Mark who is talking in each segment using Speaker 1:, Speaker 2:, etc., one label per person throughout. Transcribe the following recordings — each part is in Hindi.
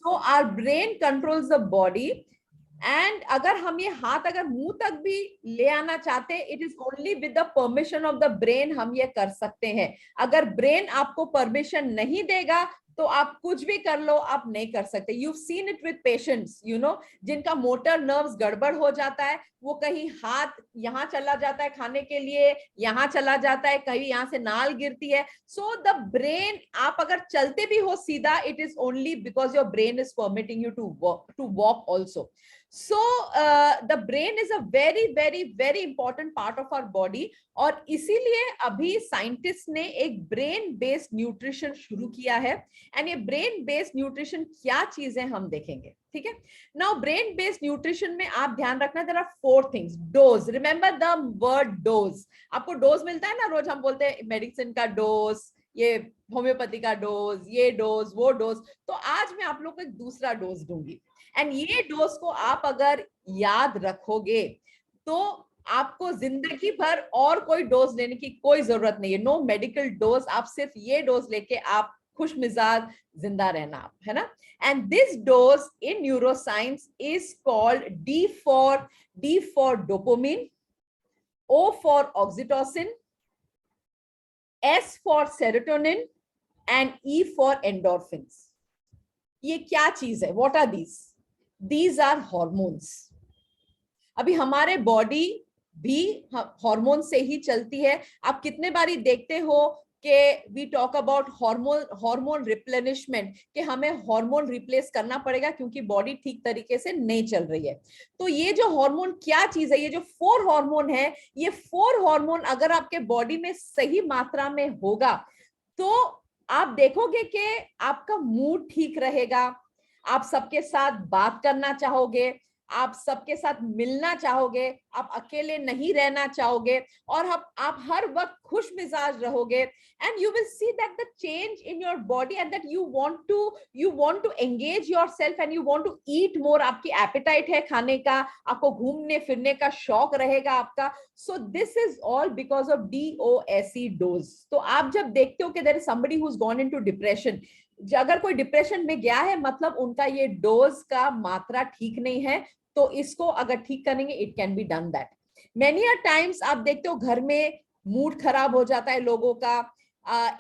Speaker 1: So our brain controls the body. And अगर हम ये हाथ अगर मुंह तक भी ले आना चाहते हैं, it is only with the permission of the brain हम ये कर सकते हैं. अगर ब्रेन आपको परमिशन नहीं देगा तो आप कुछ भी कर लो, आप नहीं कर सकते. You seen it with patients, you know, जिनका मोटर नर्व्स गड़बड़ हो जाता है, वो कहीं हाथ यहाँ चला जाता है खाने के लिए, यहाँ चला जाता है, कहीं यहाँ से नाल गिरती है. सो द ब्रेन, आप अगर चलते भी हो सीधा, it is only because your brain is permitting you to walk also. So the brain is a very very very important part of our body. और इसीलिए अभी साइंटिस्ट ने एक ब्रेन बेस्ड न्यूट्रिशन शुरू किया है. एंड ये ब्रेन बेस्ड न्यूट्रिशन क्या चीज है हम देखेंगे. ठीक है. नाउ ब्रेन बेस्ड न्यूट्रिशन में आप ध्यान रखना, there are 4 things. Dose, remember the word dose. आपको डोज मिलता है ना, रोज हम बोलते हैं मेडिसिन का डोज, ये होम्योपैथी का डोज, ये डोज, वो डोज. तो आज मैं आप लोग को एक दूसरा डोज दूंगी. एंड ये डोज को आप अगर याद रखोगे तो आपको जिंदगी भर और कोई डोज लेने की कोई जरूरत नहीं है. No medical dose. आप सिर्फ ये डोज लेके आप खुश मिजाज जिंदा रहना आप, है ना. And this dose in neuroscience is called D for dopamine, O for oxytocin, S for serotonin and E for endorphins. ये क्या चीज है? What are these? These are hormones. अभी हमारे बॉडी भी हार्मोन से ही चलती है. आप कितने बारी देखते हो कि we talk about hormone replenishment, कि हमें हार्मोन रिप्लेस करना पड़ेगा क्योंकि बॉडी ठीक तरीके से नहीं चल रही है. तो ये जो हार्मोन क्या चीज है, ये जो 4 हार्मोन है, ये 4 हार्मोन अगर आपके बॉडी में सही मात्रा में होगा तो आप देखोगे कि आपका मूड ठीक रहेगा, आप सबके साथ बात करना चाहोगे, आप सबके साथ मिलना चाहोगे, आप अकेले नहीं रहना चाहोगे, और आप हर वक्त खुश मिजाज रहोगे. And you will see that the change in your body and that you want to engage yourself and you want to eat more. आपकी एपेटाइट है खाने का, आपको घूमने फिरने का शौक रहेगा आपका. So this is all because of DOSE dose. तो आप जब देखते हो कि there is somebody who is gone into depression, अगर कोई डिप्रेशन में गया है मतलब उनका ये डोज का मात्रा ठीक नहीं है. तो इसको अगर ठीक करेंगे, it can be done that. Many a times आप देखते हो घर में मूड खराब हो जाता है लोगों का.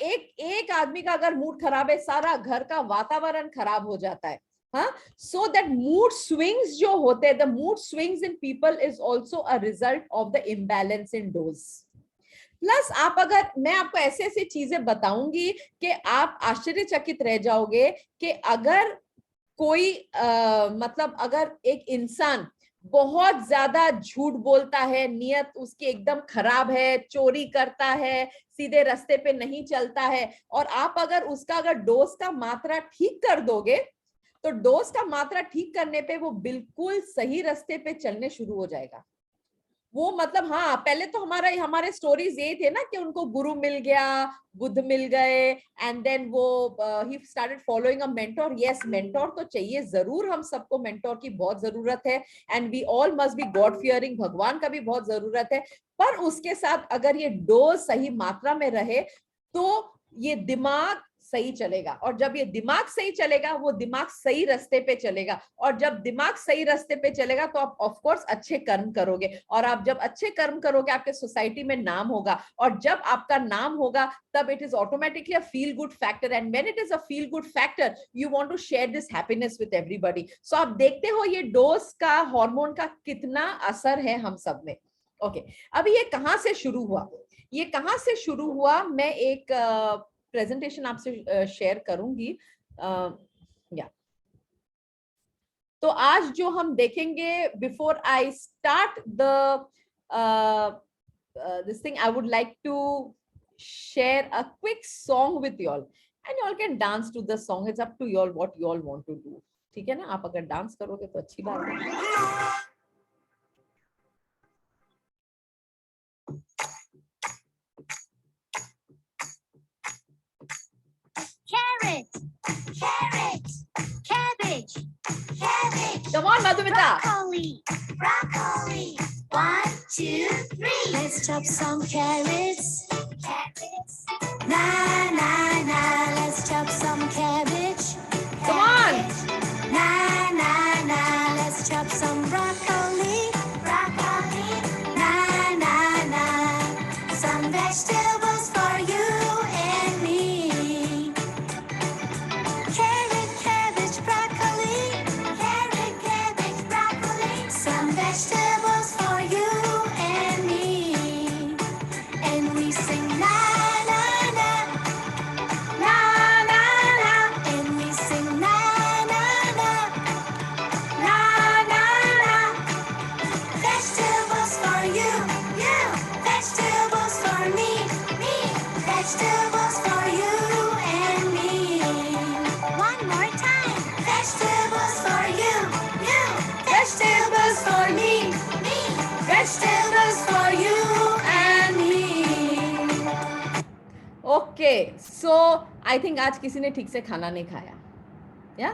Speaker 1: एक आदमी का अगर मूड खराब है, सारा घर का वातावरण खराब हो जाता है. हाँ, सो दैट मूड स्विंग्स जो होते हैं, the mood swings in people is also a result of the imbalance in dose. Plus आप अगर, मैं आपको ऐसे ऐसे चीजें बताऊंगी कि आप आश्चर्यचकित रह जाओगे कि अगर कोई मतलब अगर एक इंसान बहुत ज्यादा झूठ बोलता है, नियत उसकी एकदम खराब है, चोरी करता है, सीधे रास्ते पे नहीं चलता है, और आप अगर उसका अगर डोज का मात्रा ठीक कर दोगे तो डोज का मात्रा ठीक करने पे वो बिल्कुल सही रास्ते पे चलने शुरू हो जाएगा. वो मतलब, हाँ, पहले तो हमारे स्टोरीज ये थे ना कि उनको गुरु मिल गया, बुद्ध मिल गए, एंड देन वो he started following a mentor. Yes, mentor तो चाहिए जरूर, हम सबको मेंटोर की बहुत जरूरत है, and we all must be God fearing. भगवान का भी बहुत जरूरत है. पर उसके साथ अगर ये डोज सही मात्रा में रहे तो ये दिमाग सही चलेगा, और जब ये दिमाग सही चलेगा, वो दिमाग सही रास्ते पे चलेगा, और जब दिमाग सही रास्ते पे चलेगा तो आप ऑफ कोर्स अच्छे कर्म करोगे, और आप जब अच्छे कर्म करोगे आपके सोसाइटी में नाम होगा, और जब आपका नाम होगा तब it is automatically a feel good factor, and when it is a feel good factor you want to share this happiness with everybody. So आप देखते हो ये डोज का, हार्मोन का कितना असर है हम सब में. ओके, अभी ये कहां से शुरू हुआ? ये कहां से शुरू हुआ, मैं एक प्रेजेंटेशन आपसे शेयर करूंगी. या तो आज जो हम देखेंगे, before I start the this thing, I would like to share a quick song with you all, and you all can dance to the song. It's up to you all what you all want to do. ठीक है ना? आप अगर डांस करोगे तो अच्छी बात है.
Speaker 2: Carrot, carrot, cabbage, cabbage.
Speaker 1: Come on, Madhumita.
Speaker 2: Broccoli, broccoli. 1, 2, 3. Let's chop some carrots. Carrots. Na na na. Let's chop some cabbage.
Speaker 1: Come on.
Speaker 2: Cabbage.
Speaker 1: Okay, so I think आज किसी ने ठीक से खाना नहीं खाया, या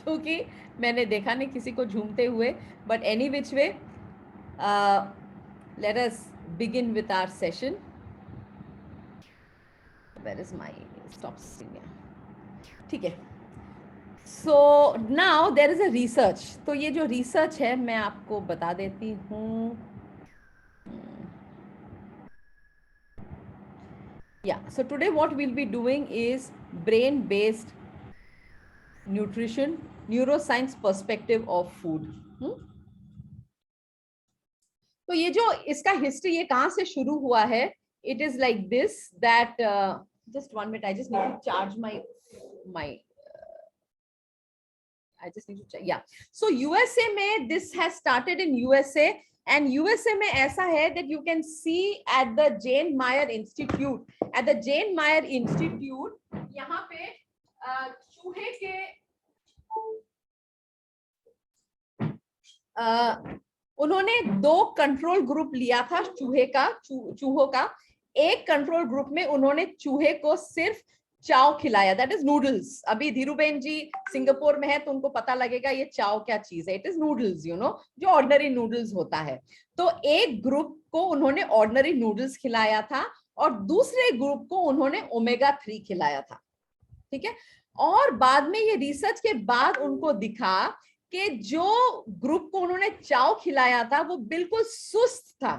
Speaker 1: क्योंकि मैंने देखा नहीं किसी को झूमते हुए. But any which way, let us begin with our session. Where is my stop singing? ठीक है. So now there is a research. तो ये जो research है मैं आपको बता देती हूँ. Yeah, so today what we'll be doing is brain-based nutrition, neuroscience perspective of food. तो ये जो इसका हिस्ट्री ये कहाँ से शुरू हुआ है? It is like this that just 1 minute, I just need to charge my I just need to check. Yeah, so USA में this has started in USA. And USA में ऐसा है that you can see at the Jane Meyer Institute. At the Jane Meyer Institute, यहाँ पे चूहे के उन्होंने 2 कंट्रोल ग्रुप लिया था चूहों का. एक कंट्रोल ग्रुप में उन्होंने चूहे को सिर्फ चाव खिलाया, दैट इज नूडल्स. अभी धीरूबेन जी सिंगापुर में है तो उनको पता लगेगा ये चाव क्या चीज है. It is noodles, you know, जो ऑर्डिनरी नूडल्स होता है. तो एक ग्रुप को उन्होंने ऑर्डिनरी नूडल्स खिलाया था और दूसरे ग्रुप को उन्होंने ओमेगा 3 खिलाया था. ठीक है. और बाद में ये रिसर्च के बाद उनको दिखा कि जो ग्रुप को उन्होंने चाव खिलाया था वो बिल्कुल सुस्त था.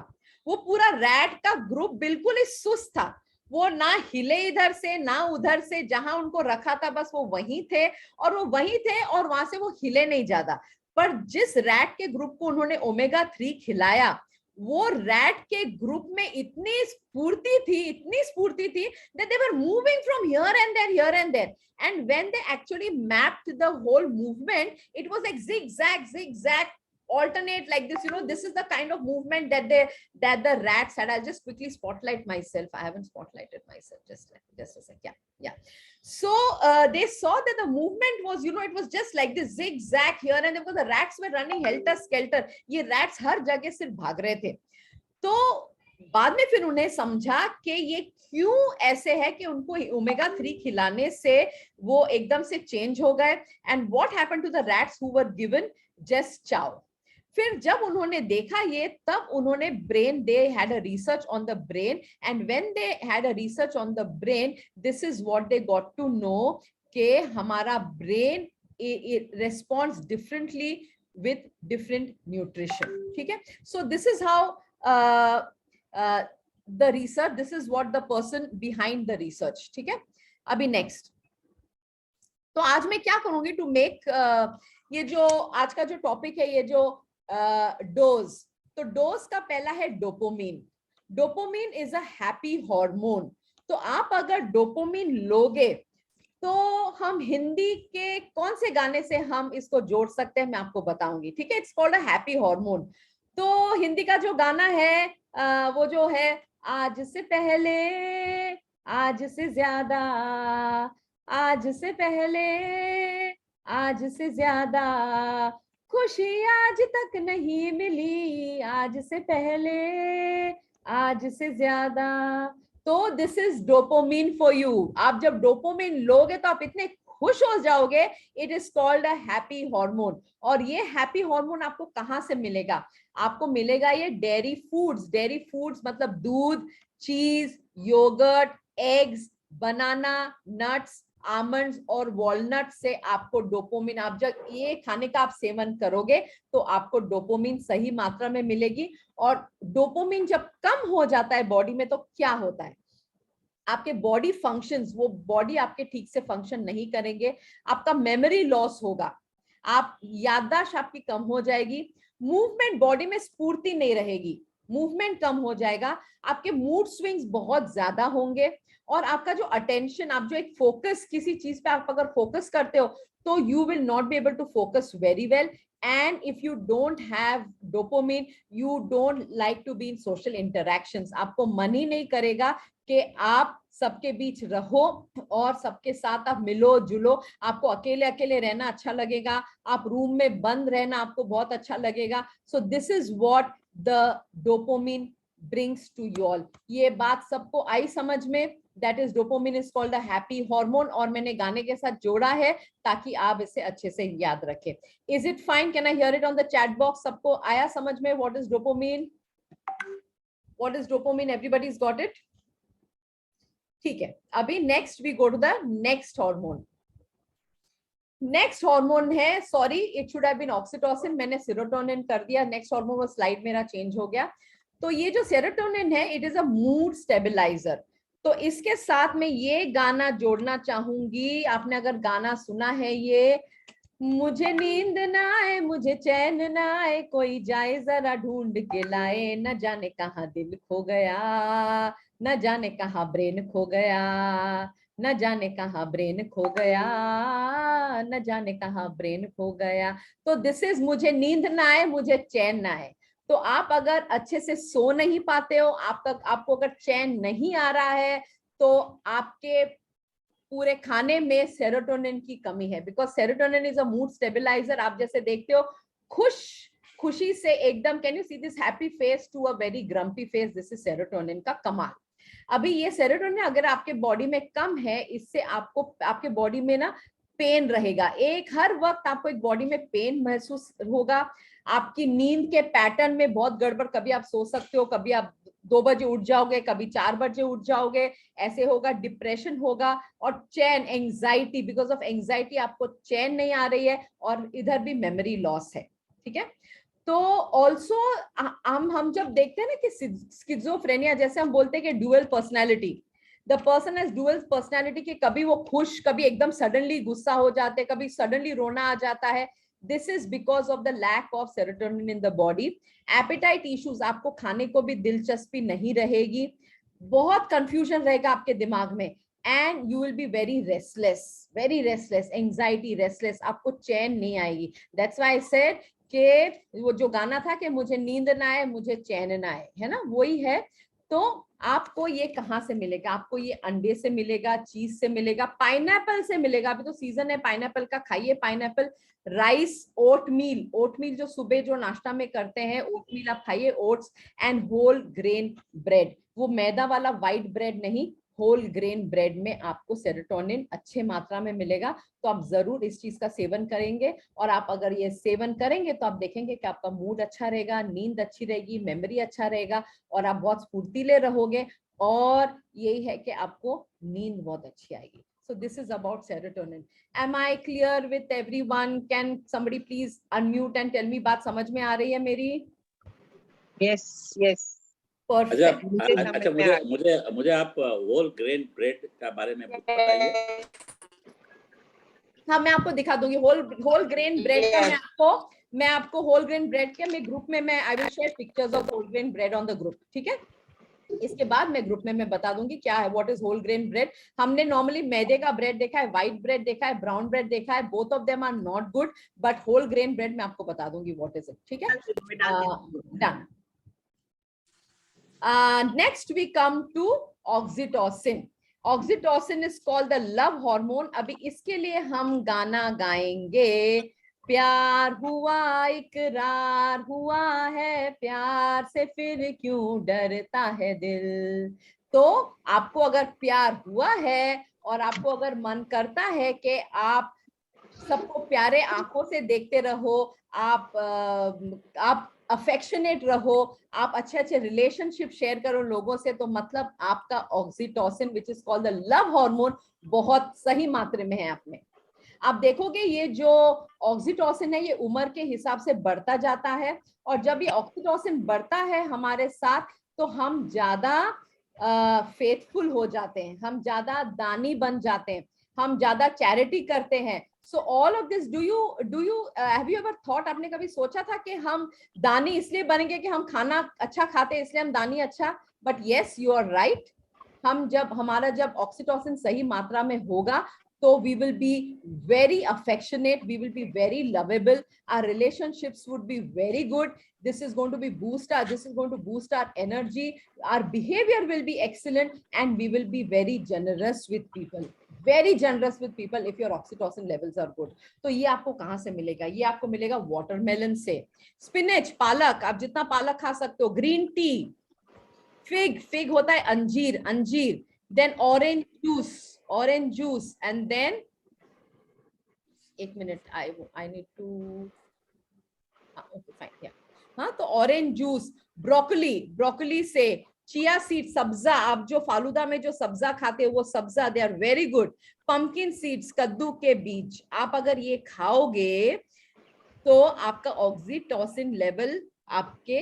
Speaker 1: वो पूरा रैट का ग्रुप बिल्कुल ही सुस्त था. वो ना हिले इधर से ना उधर से, जहां उनको रखा था बस वो वहीं थे और वहां से वो हिले नहीं ज्यादा. पर जिस रैट के ग्रुप को उन्होंने ओमेगा 3 खिलाया, वो रैट के ग्रुप में इतनी स्फूर्ति थी that they were moving from here and there. And when they actually mapped the whole movement, it was like zigzag, alternate like this. You know, this is the kind of movement that the rats had. I'll just quickly spotlight myself. I haven't spotlighted myself. Just a sec. Yeah. So they saw that the movement was, you know, it was just like this zigzag here and there, because the rats were running helter skelter. ये rats हर जगह सिर्फ भाग रहे थे. तो बाद में फिर उन्हें समझा कि ये क्यों ऐसे है कि उनको ओमेगा 3 खिलाने से वो एकदम से चेंज हो गए. And what happened to the rats who were given just chow. फिर जब उन्होंने देखा ये, तब उन्होंने brain, they had a research on the brain. And when they had a research on the brain, this is what they got to know कि हमारा brain responds differently with different nutrition. ठीक है. So this is how the research, this is what the person behind the research. ठीक है. अभी next, तो आज मैं क्या करूंगी to make ये जो आज का जो टॉपिक है, ये जो डोज. तो डोज का पहला है dopamine. Dopamine is a happy hormone. तो आप अगर डोपामिन लोगे तो हम हिंदी के कौन से गाने से हम इसको जोड़ सकते हैं मैं आपको बताऊंगी. ठीक है. It's called a happy hormone. तो हिंदी का जो गाना है वो जो है, आज से पहले, आज से ज्यादा, आज से पहले, आज से ज्यादा, खुशी आज तक नहीं मिली, आज से पहले, आज से ज्यादा. तो this is dopamine for you. आप जब डोपामिन लोगे तो आप इतने खुश हो जाओगे. It is called a happy hormone. और ये हैप्पी हार्मोन आपको कहां से मिलेगा? आपको मिलेगा ये डेयरी फूड्स. डेयरी फूड्स मतलब दूध, चीज, योगर्ट, एग्स, बनाना, नट्स, आमंड्स और वॉलनट से आपको डोपामिन, आप जब ये खाने का आप सेवन करोगे तो आपको डोपामिन सही मात्रा में मिलेगी. और डोपामिन जब कम हो जाता है बॉडी में तो क्या होता है? आपके बॉडी फंक्शंस, वो बॉडी आपके ठीक से फंक्शन नहीं करेंगे. आपका मेमोरी लॉस होगा, आप याददाश्त आपकी कम हो जाएगी, मूवमेंट, बॉडी में स्फूर्ति नहीं रहेगी, मूवमेंट कम हो जाएगा, आपके मूड स्विंग्स बहुत ज्यादा होंगे और आपका जो अटेंशन, आप जो एक फोकस किसी चीज पे आप अगर फोकस करते हो तो you will not be able to focus very well. And if you don't have dopamine, you don't like to be in social interactions. आपको मन ही नहीं करेगा कि आप सबके बीच रहो और सबके साथ आप मिलो जुलो. आपको अकेले अकेले रहना अच्छा लगेगा, आप रूम में बंद रहना आपको बहुत अच्छा लगेगा. So this is what the dopamine brings to you all. ये बात सबको आई समझ में? That is dopamine is called a happy hormone, और मैंने गाने के साथ जोड़ा है ताकि आप इसे अच्छे से याद रखें. Is it fine? Can I hear it on the chat box? सबको आया समझ में what is dopamine? What is dopamine? Everybody is got it? ठीक है. अभी next we go to the next hormone. Next hormone है, sorry it should have been oxytocin, मैंने सेरोटोनिन कर दिया. नेक्स्ट हार्मोन, वो स्लाइड मेरा चेंज हो गया. तो ये जो सेरोटोनिन है, it is a mood stabiliser. तो इसके साथ में ये गाना जोड़ना चाहूंगी. आपने अगर गाना सुना है ये, मुझे नींद ना आए, मुझे चैन ना आए, कोई जाए जरा ढूंढ के लाए, न जाने कहाँ दिल खो गया, न जाने कहाँ ब्रेन खो गया, न जाने कहाँ ब्रेन खो गया, न जाने कहाँ ब्रेन खो गया. तो दिस इज मुझे नींद ना आए, मुझे चैन ना आए. तो आप अगर अच्छे से सो नहीं पाते हो, आपको अगर चैन नहीं आ रहा है, तो आपके पूरे खाने में सेरोटोनिन की कमी है. Because serotonin is a mood stabiliser. आप जैसे देखते हो, खुशी से एकदम, can you see this happy face to a very grumpy face, this is serotonin का कमाल. अभी ये सेरोटोनिन अगर आपके बॉडी में कम है, इससे आपको आपके बॉडी में ना पेन रहेगा. हर वक्त आपको एक बॉडी में पेन महसूस होगा. आपकी नींद के पैटर्न में बहुत गड़बड़, कभी आप सो सकते हो, कभी आप 2 बजे उठ जाओगे, कभी 4 बजे उठ जाओगे, ऐसे होगा. डिप्रेशन होगा, और चैन, एंजाइटी, बिकॉज ऑफ एंजाइटी आपको चैन नहीं आ रही है, और इधर भी मेमोरी लॉस है. ठीक है. तो ऑल्सो हम जब देखते हैं ना कि स्किज़ोफ्रेनिया, जैसे हम बोलते हैं कि dual personality, the person has dual personality, कि कभी वो खुश, कभी एकदम सडनली गुस्सा हो जाते हैं, कभी सडनली रोना आ जाता है. This is because of the lack of serotonin in the body. Appetite issues, आपको खाने को भी दिलचस्पी नहीं रहेगी, बहुत कंफ्यूजन रहेगा आपके दिमाग में, and you will be very restless, anxiety, restless, आपको चैन नहीं आएगी. दैट्स व्हाई आई सेड कि वो जो गाना था कि मुझे नींद ना आए, मुझे चैन ना आए, है ना, वही है. तो आपको ये कहाँ से मिलेगा? आपको ये अंडे से मिलेगा, चीज से मिलेगा, पाइनएप्पल से मिलेगा. अभी तो सीजन है पाइनएप्पल का, खाइए पाइनएप्पल. राइस, ओटमील जो सुबह जो नाश्ता में करते हैं, ओटमील आप खाइए, oats, and whole grain bread. वो मैदा वाला व्हाइट ब्रेड नहीं, होल ग्रेन ब्रेड में आपको सेरोटोनिन अच्छे मात्रा में मिलेगा. तो आप जरूर इस चीज का सेवन करेंगे, और आप अगर ये सेवन करेंगे तो आप देखेंगे कि आपका मूड अच्छा रहेगा, नींद अच्छी रहेगी, मेमोरी अच्छा रहेगा, और आप बहुत स्फूर्तिले रहोगे, और यही है कि आपको नींद बहुत अच्छी आएगी. So this is about serotonin. Am I clear with everyone? Can somebody please unmute and tell me बात समझ में आ रही है मेरी?
Speaker 3: Yes, yes.
Speaker 1: Perfect.
Speaker 4: अच्छा, मुझे आप होल ग्रेन ब्रेड का बारे में बताइए.
Speaker 1: हाँ, मैं आपको दिखा दूंगी होल ग्रेन ब्रेड का. मैं आपको होल ग्रेन ब्रेड के मैं ग्रुप में I will share pictures of whole grain bread on the group. ठीक है. इसके बाद मैं ग्रुप में मैं बता दूंगी क्या है, what is whole grain bread. हमने नॉर्मली मैदे का ब्रेड देखा है, व्हाइट ब्रेड देखा है, ब्राउन ब्रेड देखा है. Both of them are not good, but whole grain bread मैं आपको बता दूंगी व्हाट इज इट. ठीक है. Done. Next we come to oxytocin. Oxytocin is called the love hormone. अभी इसके लिए हम गाना गाएंगे. प्यार हुआ इकरार हुआ है, प्यार से फिर क्यों डरता है दिल. तो आपको अगर प्यार हुआ है, और आपको अगर मन करता है कि आप सबको प्यारे आंखों से देखते रहो, आप अफेक्शनेट रहो, आप अच्छे रिलेशनशिप शेयर करो लोगों से, तो मतलब आपका oxytocin which is called the love hormone बहुत सही मात्रा में है आप में. आप देखोगे ये जो ऑक्सीटोसिन है, ये उम्र के हिसाब से बढ़ता जाता है, और जब ये ऑक्सीटोसिन बढ़ता है हमारे साथ, तो हम ज्यादा फेथफुल हो जाते हैं, हम ज्यादा दानी बन जाते हैं, हम ज्यादा चैरिटी करते हैं. So all of this, do you have you ever thought, आपने कभी सोचा था कि हम दानी इसलिए बनेंगे कि हम खाना अच्छा खाते हैं इसलिए हम दानी अच्छा. But yes, you are right. हमारा जब ऑक्सीटोसिन सही मात्रा में होगा, so we will be very affectionate, we will be very lovable, our relationships would be very good. This is going to boost our energy, our behavior will be excellent, and we will be very generous with people if your oxytocin levels are good. तो ये आपको कहाँ से मिलेगा? ये आपको मिलेगा वाटरमेलन से, स्पिनच, पालक, आप जितना पालक खा सकते हो, ग्रीन टी, फिग होता है अंजीर, then orange juice, and then एक minute, I need to, okay fine, yeah, हाँ, तो ऑरेंज जूस, ब्रोकली से, चिया सीड, सब्जा, आप जो फालूदा में जो सब्जा खाते हो वो सब्जा, they are very good. Pumpkin seeds, कद्दू के बीज, आप अगर ये खाओगे तो आपका ऑक्सीटोसिन लेवल आपके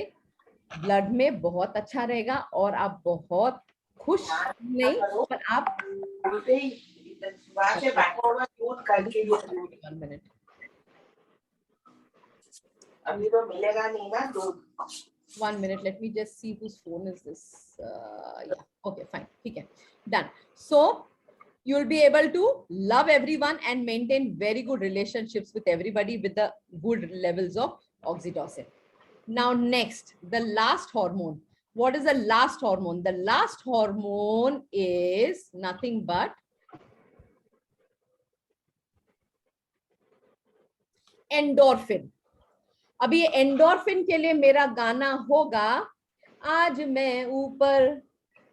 Speaker 1: ब्लड में बहुत अच्छा रहेगा और आप बहुत खुश नहीं, पर आप 1 minute,
Speaker 5: अभी तो मिलेगा नहीं ना दूध।
Speaker 1: 1 minute, let me just see whose phone is this. Yeah, okay, fine, ठीक है, done. So you'll be able to love everyone and maintain very good relationships with everybody with the good levels of oxytocin. Now next, the last hormone. What is the last hormone? The last hormone is nothing but endorphin. अभी ये एंडोर्फिन के लिए मेरा गाना होगा, आज मैं ऊपर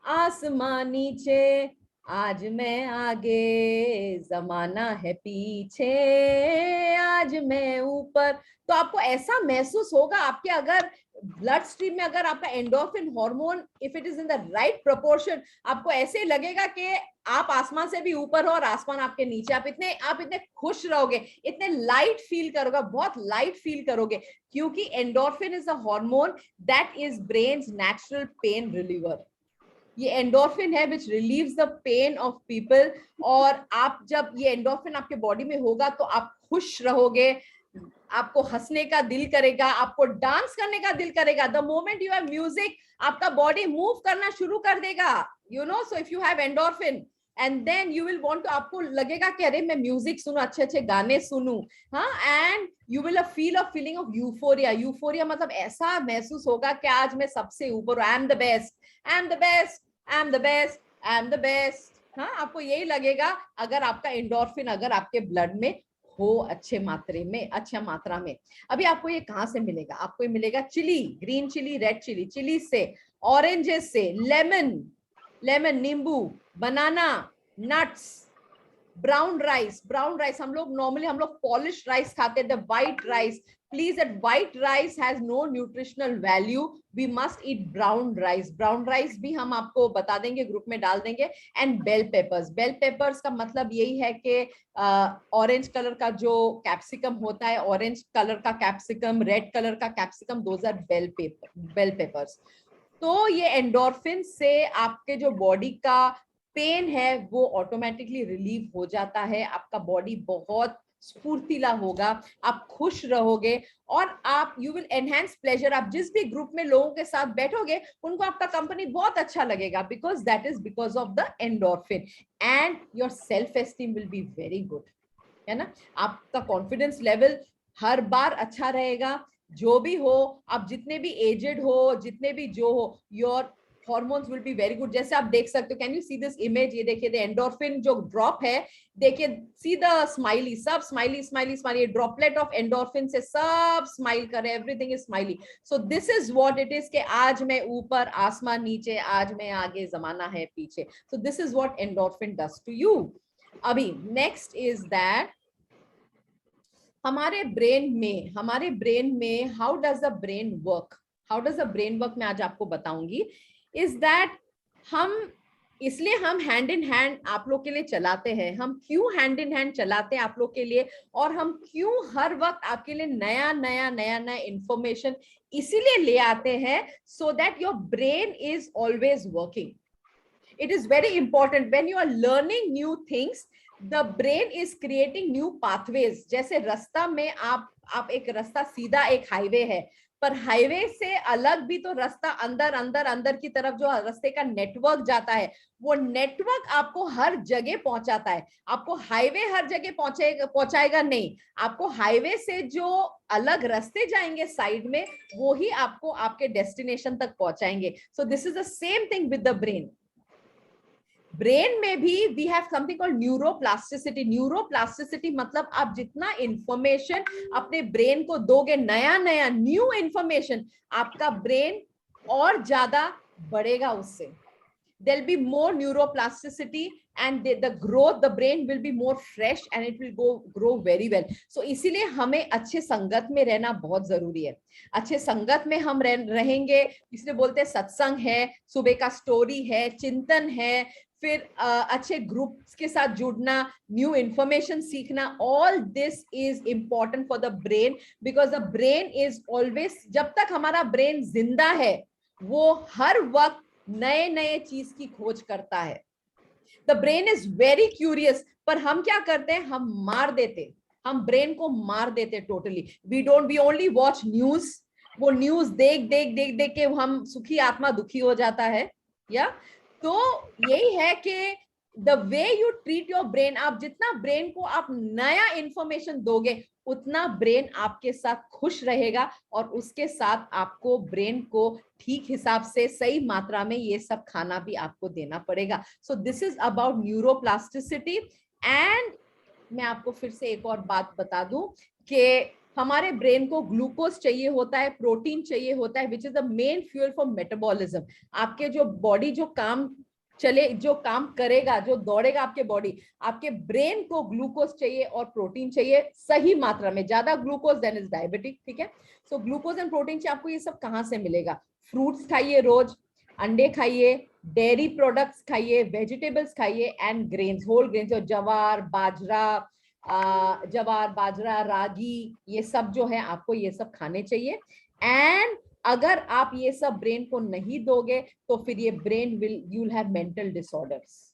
Speaker 1: आसमां नीचे, आज मैं आगे जमाना है पीछे, आज मैं ऊपर। तो आपको ऐसा महसूस होगा, आपके अगर ब्लड स्ट्रीम में अगर आपका endorphin hormone if it is in the right proportion, आपको ऐसे लगेगा कि आप आसमान से भी ऊपर हो और आसमान आपके नीचे। आप इतने खुश रहोगे, इतने लाइट फील करोगे, बहुत लाइट फील करोगे, क्योंकि endorphin is a hormone that is brain's natural pain reliever. ये एंडोर्फिन है which relieves the pain of people. और आप जब ये एंडोर्फिन आपके बॉडी में होगा तो आप खुश रहोगे, आपको हंसने का दिल करेगा, आपको डांस करने का दिल करेगा। The moment you have music, आपका बॉडी मूव करना शुरू कर देगा, you know. So if you have endorphin and then you will want to, आपको लगेगा कि अरे मैं म्यूजिक सुनूं, अच्छे अच्छे गाने सुनूं, हाँ, and you will feel a feeling of euphoria. Euphoria मतलब ऐसा महसूस होगा कि आज मैं सबसे ऊपर, I am the best, I am the best, I am the best, I am the best. हाँ, आपको यही लगेगा अगर आपका एंडोर्फिन अगर आपके ब्लड में हो अच्छे मात्रा में। अभी आपको ये कहां से मिलेगा? आपको ये मिलेगा chilli, green chilli, red chilli, chilli से, ऑरेंजेस से, लेमन, नींबू, बनाना, नट्स, ब्राउन राइस। हम लोग नॉर्मली पॉलिश राइस खाते हैं, the white rice. Please, that white rice has no nutritional value, we must eat brown rice भी हम आपको बता देंगे, ग्रुप में डाल देंगे। एंड बेल पेपर्स का मतलब यही है कि ऑरेंज कलर का जो कैप्सिकम होता है, ऑरेंज कलर का कैप्सिकम, रेड कलर का capsicum, those are bell peppers. तो ये एंडोर्फिन से आपके जो बॉडी का पेन है वो ऑटोमेटिकली रिलीव हो जाता है, आपका बॉडी बहुत स्फूर्तिला होगा, आप खुश रहोगे और आप यू विल एनहांस प्लेजर। आप जिस भी ग्रुप में लोगों के साथ बैठोगे उनको आपका कंपनी बहुत अच्छा लगेगा, because that is because of the endorphin. And your self esteem will be very good, है ना। आपका कॉन्फिडेंस लेवल हर बार अच्छा रहेगा, जो भी हो, आप जितने भी एजेड हो, जितने भी जो हो, your hormones will be very good. जैसे आप देख सकते हो, can you see this image? ये देखिए, द एंडोर्फिन जो ड्रॉप है, देखिए, सी द स्माइली, सब स्माइली, ड्रॉपलेट ऑफ एंडोर्फिन से सब स्माइल करे, everything is smiley. So this is what it is, कि आज मैं ऊपर, आसमान नीचे, आज मैं आगे, जमाना है पीछे। So this is what endorphin does to you. अभी नेक्स्ट इज दैट हमारे ब्रेन में how does the brain work, मैं आज आपको बताऊंगी। इज दैट इसलिए हम हैंड इन हैंड आप लोग के लिए चलाते हैं। हम क्यों हैंड इन हैंड चलाते हैं आप लोग के लिए, और हम क्यों हर वक्त आपके लिए नया इंफॉर्मेशन इसीलिए ले आते हैं, so that your brain is always working. It is very important when you are learning new things, the brain is creating new pathways. जैसे रास्ता में आप एक रास्ता सीधा एक हाईवे है, पर हाईवे से अलग भी तो रास्ता अंदर की तरफ जो रास्ते का नेटवर्क जाता है, वो नेटवर्क आपको हर जगह पहुंचाता है। आपको हाईवे हर जगह पहुंचाएगा नहीं, आपको हाईवे से जो अलग रास्ते जाएंगे साइड में, वो ही आपको आपके डेस्टिनेशन तक पहुंचाएंगे। So this is the same thing with the brain. Brain में भी we have something called neuroplasticity मतलब आप जितना इंफॉर्मेशन अपने ब्रेन को दोगे, नया न्यू इंफॉर्मेशन, आपका ब्रेन और ज्यादा बढ़ेगा उससे। there'll be more neuroplasticity and the growth, the brain will be more fresh and it will grow very well. So इसीलिए हमें अच्छे संगत में रहना बहुत जरूरी है. अच्छे संगत में हम रहेंगे, इसलिए बोलते हैं सत्संग है, सुबह का स्टोरी है, चिंतन है, फिर अच्छे ग्रुप्स के साथ जुड़ना, न्यू इंफॉर्मेशन सीखना. All this is important for the brain, because the brain is always, जब तक हमारा ब्रेन जिंदा है वो हर वक्त नए नए चीज की खोज करता है. The brain is very curious, पर हम क्या करते हैं, हम मार देते, हम ब्रेन को मार देते totally. We only watch news. वो न्यूज देख देख देख देख के हम सुखी आत्मा दुखी हो जाता है. या तो यही है कि the way you treat your brain, आप जितना ब्रेन को आप नया इंफॉर्मेशन दोगे उतना ब्रेन आपके साथ खुश रहेगा और उसके साथ आपको ब्रेन को ठीक हिसाब से सही मात्रा में ये सब खाना भी आपको देना पड़ेगा. सो this is about neuroplasticity. And मैं आपको फिर से एक और बात बता दूं कि हमारे ब्रेन को ग्लूकोज चाहिए होता है, प्रोटीन चाहिए होता है, which is the main fuel for metabolism. आपके जो बॉडी जो काम चले, जो काम करेगा, जो दौड़ेगा आपके बॉडी, आपके ब्रेन को ग्लूकोज चाहिए और प्रोटीन चाहिए सही मात्रा में. ज्यादा ग्लूकोज देन इज डायबिटिक. ठीक है. सो ग्लूकोज एंड प्रोटीन चाहिए. आपको ये सब कहाँ से मिलेगा? फ्रूट्स खाइए रोज, अंडे खाइए, डेयरी प्रोडक्ट्स खाइए, वेजिटेबल्स खाइए एंड ग्रेन्स, होल ग्रेन्स, ज्वार बाजरा, रागी, ये सब जो है आपको ये सब खाने चाहिए. एंड अगर आप ये सब ब्रेन को नहीं दोगे तो फिर ये brain you will have mental disorders.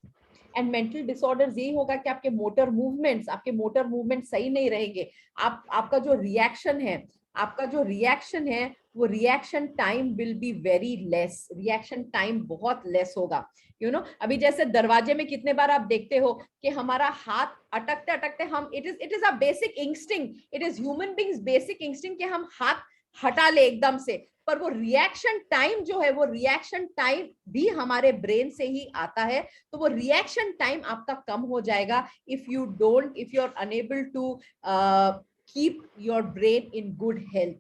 Speaker 1: And mental disorders यही होगा कि आपके मोटर मूवमेंट सही नहीं रहेंगे. आपका जो रिएक्शन है वो reaction time will be very less. Reaction time बहुत लेस होगा. अभी जैसे दरवाजे में कितने बार आप देखते हो कि हमारा हाथ अटकते अटकते हम, it is a basic instinct, it is human beings basic instinct कि हम हाथ हटा ले एकदम से, पर वो रिएक्शन टाइम जो है, वो रिएक्शन टाइम भी हमारे ब्रेन से ही आता है. तो वो रिएक्शन टाइम आपका कम हो जाएगा if you are unable to keep your brain in good health.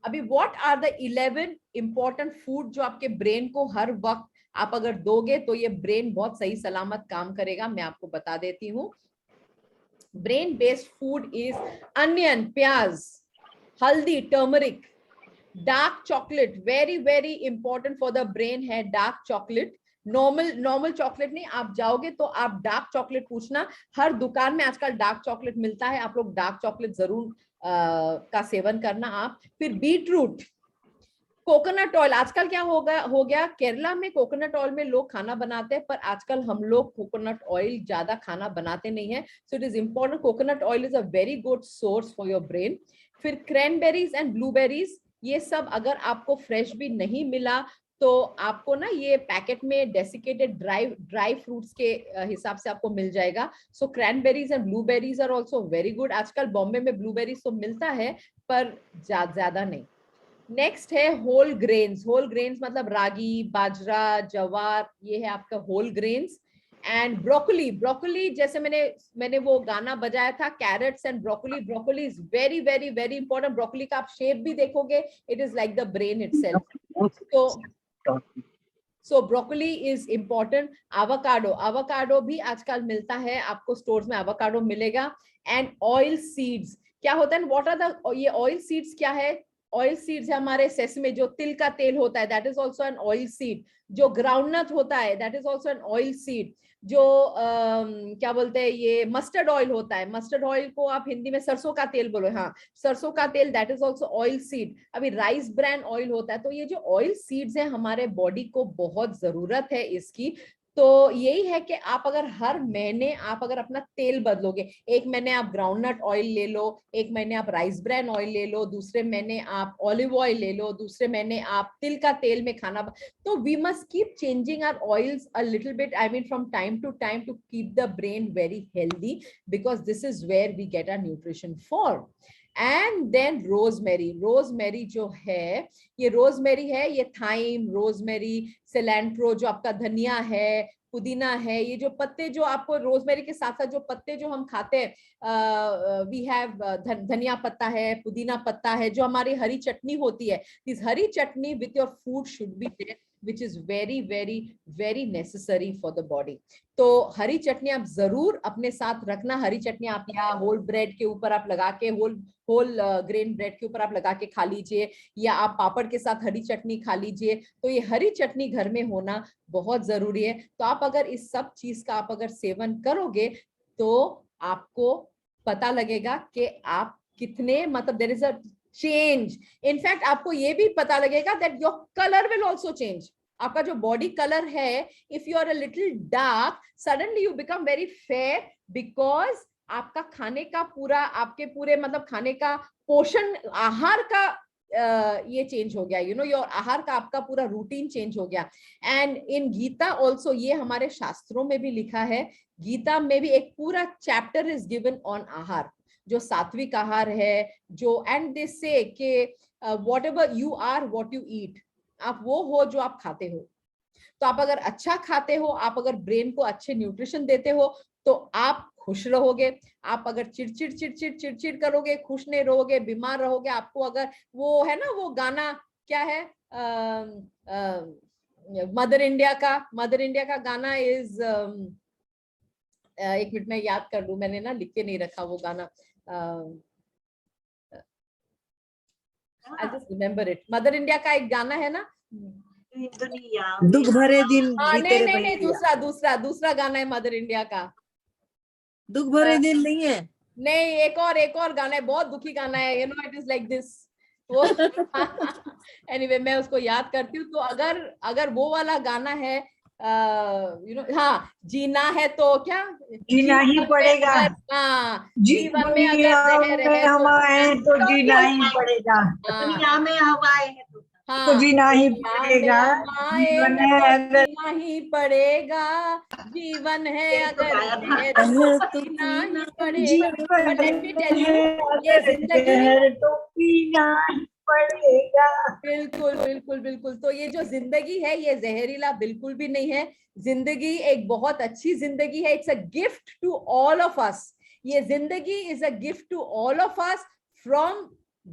Speaker 1: अभी what are the 11 important food जो आपके ब्रेन को हर वक्त आप अगर दोगे तो ये ब्रेन बहुत सही सलामत काम करेगा. मैं आपको बता देती हूँ. Brain based food is onion, प्याज, हल्दी, turmeric, dark chocolate. Very very important for the brain है डार्क चॉकलेट. नॉर्मल चॉकलेट नहीं, आप जाओगे तो आप डार्क चॉकलेट पूछना, हर दुकान में आजकल डार्क चॉकलेट मिलता है. आप लोग डार्क चॉकलेट जरूर का सेवन करना आप. फिर बीटरूट, कोकोनट ऑयल. आजकल क्या हो गया, केरला में कोकोनट ऑयल में लोग खाना बनाते हैं, पर आजकल हम लोग कोकोनट ऑयल ज्यादा खाना बनाते नहीं है. So it is important. Coconut oil is a very good source for your brain. फिर क्रैनबेरीज एंड ब्लूबेरीज, ये सब अगर आपको फ्रेश भी नहीं मिला तो आपको ना ये पैकेट में डेसिकेटेड ड्राई फ्रूट्स के हिसाब से आपको मिल जाएगा. So cranberries and blueberries are also very good. आजकल बॉम्बे में ब्लूबेरीज तो मिलता है पर ज्यादा नहीं. नेक्स्ट है होल ग्रेन्स. होल ग्रेन्स मतलब रागी, बाजरा, जवार, ये है आपका होल ग्रेन्स. एंड ब्रोकोली जैसे मैंने वो गाना बजाया था, carrots and broccoli is very very very important. Broccoli का आप शेप भी देखोगे, it is like the brain itself. So broccoli is important. Avocado भी आजकल मिलता है आपको, स्टोर्स में एवोकाडो मिलेगा. एंड ऑयल सीड्स, क्या होता है, व्हाट आर द, ये ऑयल सीड्स क्या है? ऑयल सीड्स है हमारे सेसमे, जो तिल का तेल होता है, that is also an oil seed. जो ग्राउंडनट होता है, that is also an oil seed. जो क्या बोलते हैं, ये मस्टर्ड ऑयल होता है, मस्टर्ड ऑयल को आप हिंदी में सरसों का तेल बोलो, हाँ सरसों का तेल, that is also oil seed. अभी राइस ब्रान ऑयल होता है. तो ये जो ऑयल सीड्स है हमारे बॉडी को बहुत जरूरत है इसकी. तो यही है कि आप अगर हर महीने आप अगर अपना तेल बदलोगे, एक महीने आप ग्राउंडनट ऑयल ले लो, एक महीने आप राइस ब्रान ऑयल ले लो, दूसरे महीने आप ऑलिव ऑयल ले लो, दूसरे महीने आप तिल का तेल में खाना. तो we must keep changing our oils a little bit, I mean from time to time, to keep the brain very healthy, because this is where we get our nutrition for. And then rosemary जो है, ये रोजमेरी है, ये थाइम, रोजमेरी, सिलेंट्रो, जो आपका धनिया है, पुदीना है, ये जो पत्ते जो आपको रोजमेरी के साथ साथ जो पत्ते जो हम खाते हैं, वी हैव धनिया पत्ता है, पुदीना पत्ता है, जो हमारी हरी चटनी होती है. दिस हरी chutney with your food should be there, which is very very very necessary for the body. तो हरी चटनी आप जरूर अपने साथ रखना. हरी चटनी आप या होल ब्रेड के ऊपर आप लगा के, होल ग्रेन ब्रेड के ऊपर आप लगा के खा लीजिए, या आप पापड़ के साथ हरी चटनी खा लीजिए. तो ये हरी चटनी घर में होना बहुत जरूरी है. तो आप अगर इस सब चीज का आप अगर सेवन करोगे तो आपको पता लगेगा कि आप कितने, मतलब there is a change. In fact आपको ये भी पता लगेगा that your colour will also change. आपका जो बॉडी कलर है, if you are a little dark, suddenly you become very fair, because आपका खाने का पूरा, आपके पूरे मतलब खाने का पोषण, आहार का ये चेंज हो गया. यू नो, योर आहार का आपका पूरा रूटीन चेंज हो गया. एंड इन गीता ऑल्सो, ये हमारे शास्त्रों में भी लिखा है, गीता में भी एक पूरा चैप्टर इज गिवन ऑन आहार, जो सात्विक आहार है, जो एंड दे से कि whatever you are what you eat, आप वो हो जो आप खाते हो. तो आप अगर अच्छा खाते हो, आप अगर ब्रेन को अच्छे न्यूट्रिशन देते हो, तो आप खुश रहोगे. आप अगर चिड़चिड़ करोगे, खुश नहीं रहोगे, बीमार रहोगे. आपको अगर वो है ना, वो गाना क्या है, मदर इंडिया का गाना इज, एक मिनट में याद कर लूं, मैंने ना लिख के नहीं रखा वो गाना. I just remember it. Mother India का एक गाना है ना,
Speaker 6: दुख भरे दिन बीते रे
Speaker 1: नहीं,
Speaker 6: भैया।
Speaker 1: दूसरा गाना है मदर इंडिया का.
Speaker 6: दुख भरे दिन नहीं है।
Speaker 1: नहीं, एक और गाना है, बहुत दुखी गाना है. You know, it is like this. वो एनीवे मैं उसको याद करती हूँ. तो अगर वो वाला गाना है, यू नो, हाँ, जीना है तो क्या,
Speaker 6: जीना ही पड़ेगा।
Speaker 1: हाँ,
Speaker 6: जीवन में अगर हम आए तो जीना ही पड़ेगा।
Speaker 5: दुनिया में हवाएं हैं तो
Speaker 1: हाँ,
Speaker 6: तो जीना ही पड़ेगा। जीवन है अगर
Speaker 1: जीना ही पड़ेगा, जीवन है अगर है तो जीना ही पड़ेगा. But let me tell you, ये जिंदगी,
Speaker 6: तो पीना ही पड़ेगा।
Speaker 1: बिल्कुल. तो ये जो जिंदगी है, ये जहरीला बिल्कुल भी नहीं है. जिंदगी एक बहुत अच्छी जिंदगी है. It's a gift to all of us. ये जिंदगी is a gift to all of us from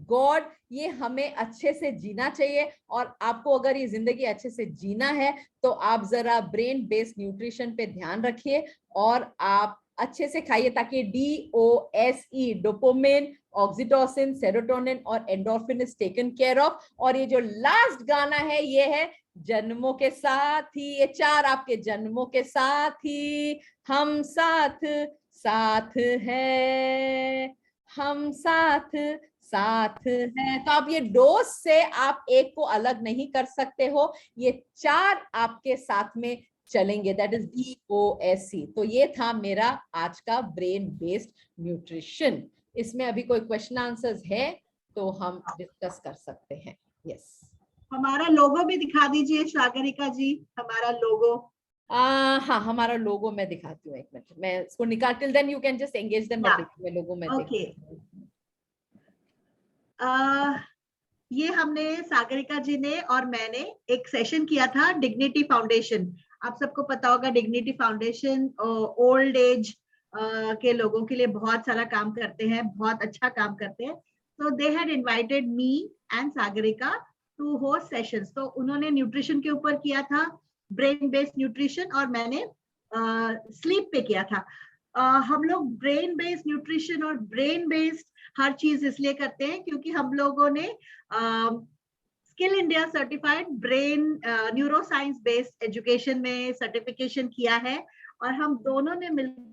Speaker 1: God. ये हमें अच्छे से जीना चाहिए. और आपको अगर ये जिंदगी अच्छे से जीना है, तो आप जरा ब्रेन बेस्ड न्यूट्रिशन पे ध्यान रखिए और आप अच्छे से खाइए, ताकि DOSE, डोपामिन, ऑक्सीटोसिन, सेरोटोनिन और endorphin is taken care of. और ये जो लास्ट गाना है, ये है जन्मों के साथ ही, ये 4 आपके जन्मों के साथ ही हम साथ साथ है, हम साथ साथ है. तो आप ये डोज से आप एक को अलग नहीं कर सकते हो. ये 4 आपके साथ में चलेंगे. That is DOSE. तो ये था मेरा आज का ब्रेन बेस्ड न्यूट्रिशन. इसमें अभी कोई क्वेश्चन आंसर्स है तो हम डिस्कस कर सकते हैं. यस,
Speaker 5: हमारा लोगो भी दिखा दीजिए सागरिका जी, हमारा लोगो.
Speaker 1: हाँ, हमारा लोगो मैं दिखाती हूँ. एक मिनट, मैं इसको निकाल, till then you can just engage them. मैं लोगो में
Speaker 5: Okay. ये हमने, सागरिका जी ने और मैंने एक सेशन किया था डिग्निटी फाउंडेशन. आप सबको पता होगा डिग्निटी फाउंडेशन ओल्ड एज के लोगों के लिए बहुत सारा काम करते हैं, बहुत अच्छा काम करते हैं. तो they had invited me and Sagarika to host sessions. तो उन्होंने न्यूट्रिशन के ऊपर किया था, ब्रेन बेस्ड न्यूट्रिशन, और मैंने स्लीप पे किया था. हम लोग ब्रेन बेस्ड न्यूट्रिशन और ब्रेन बेस्ड हर चीज इसलिए करते हैं क्योंकि हम लोगों ने skill India certified brain neuro science based education में सर्टिफिकेशन किया है. और हम दोनों ने मिलकर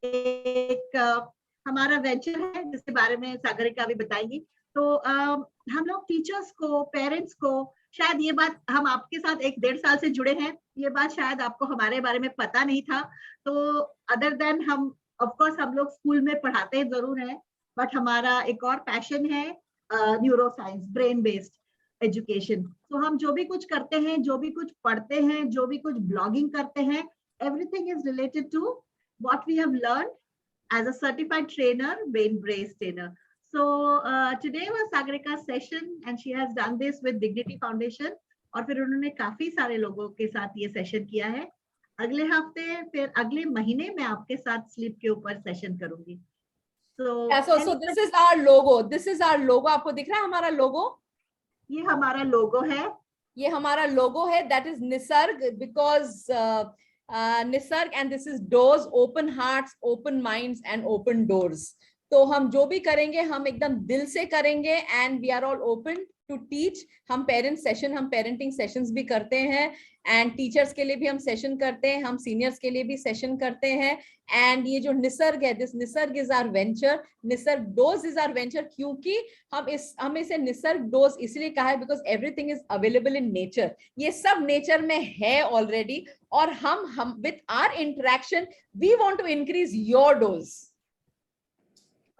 Speaker 5: एक हमारा वेंचर है जिसके बारे में सागरिका भी बताएंगी. तो हम लोग टीचर्स को, पेरेंट्स को, शायद ये बात, हम आपके साथ 1-1.5 साल से जुड़े हैं, ये बात शायद आपको हमारे बारे में पता नहीं था. तो अदर देन हम, ऑफ कोर्स हम लोग स्कूल में पढ़ाते जरूर हैं, बट हमारा एक और पैशन है neuro science, brain based education. तो हम जो भी कुछ करते हैं, जो भी कुछ पढ़ते हैं, जो भी कुछ ब्लॉगिंग करते हैं, everything is related to what we have learned as a certified trainer, brain-based trainer. So today was Sagarika's session and she has done this with Dignity Foundation. और फिर उन्होंने काफी सारे लोगों के साथ ये सेशन किया है. अगले हफ्ते, फिर अगले महीने मैं आपके साथ स्लीप के ऊपर सेशन करूंगी.
Speaker 1: so this is our logo. This is our logo. आपको दिख रहा है हमारा लोगो?
Speaker 5: ये हमारा लोगो है.
Speaker 1: ये हमारा लोगो है, that is Nisarga, because Nisarga, and this is doors, open hearts, open minds and open doors. तो हम जो भी करेंगे हम एकदम दिल से करेंगे, and we are all open to teach. हम पेरेंटिंग सेशंस भी करते हैं, एंड टीचर्स के लिए भी हम सेशन करते हैं, हम सीनियर्स के लिए भी सेशन करते हैं। एंड ये जो निसर्ग है, this Nisarg is our venture, Nisarg dose is our venture. क्योंकि हम इसे निसर्ग डोज इसलिए कहा है because everything is available in nature. ये सब नेचर में है ऑलरेडी, और हम with our interaction we want to increase your dose.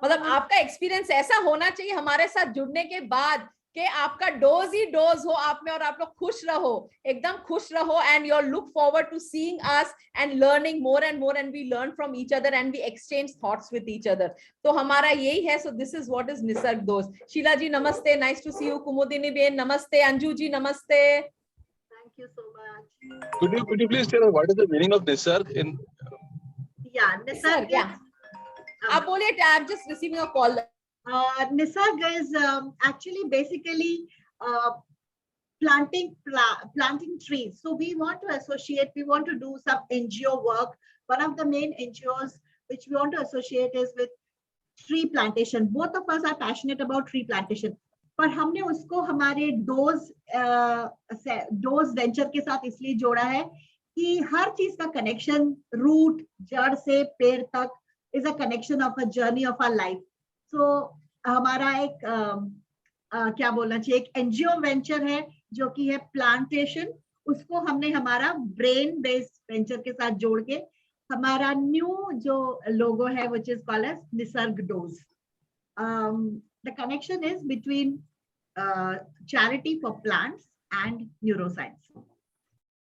Speaker 1: मतलब आपका एक्सपीरियंस ऐसा होना चाहिए हमारे साथ जुड़ने के बाद कि आपका डोज ही डोज हो आप में, और आप लोग खुश रहो, एकदम खुश रहो, and you look forward to seeing us and learning more and more, and we learn from each other and we exchange thoughts with each other. तो हमारा यही है। So this is what is Nisarg dose. Sheela ji नमस्ते, nice to see you. Kumudini ben नमस्ते, अंजू जी नमस्ते।
Speaker 5: Thank you so much.
Speaker 7: Could you please tell us what is the meaning of Nisarg in
Speaker 5: Yeah, Nisarg.
Speaker 1: yeah. आप बोलिए, I am just receiving a call.
Speaker 5: Nisarg is actually basically planting trees. So we want to associate, we want to do some NGO work. One of the main NGOs which we want to associate is with tree plantation. Both of us are passionate about tree plantation. पर हमने उसको हमारे डोज वेंचर के साथ इसलिए जोड़ा है कि हर चीज का कनेक्शन रूट, जड़ से पेड़ तक is a connection of a journey of our life. So हमारा एक क्या बोलना चाहिए, एक एनजीओ वेंचर है जो कि है प्लांटेशन। उसको हमने हमारा ब्रेन बेस्ड वेंचर के साथ जोड़ के हमारा न्यू जो लोगो है which is called as Nisarga dose. The connection is between charity for plants and neuroscience.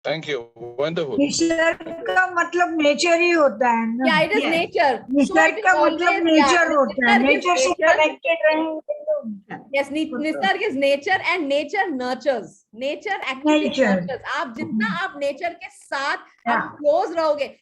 Speaker 7: Thank you. Wonderful.
Speaker 6: Nisarga का मतलब नेचर ही होता है ना।
Speaker 1: Yeah, it is
Speaker 5: Yes.
Speaker 1: nature. So
Speaker 6: Nisarga
Speaker 1: it
Speaker 6: का
Speaker 1: is
Speaker 6: मतलब
Speaker 1: always,
Speaker 6: नेचर होता है,
Speaker 1: Nisarg is
Speaker 6: नेचर से
Speaker 1: nature.
Speaker 6: कनेक्टेड रहेंगे तो
Speaker 1: Yes, Nisarga is nature and nature nurtures. Nature actually
Speaker 6: Nature.
Speaker 1: nurtures. आप जितना आप नेचर के साथ आप
Speaker 6: Yeah.
Speaker 1: क्लोज रहोगे,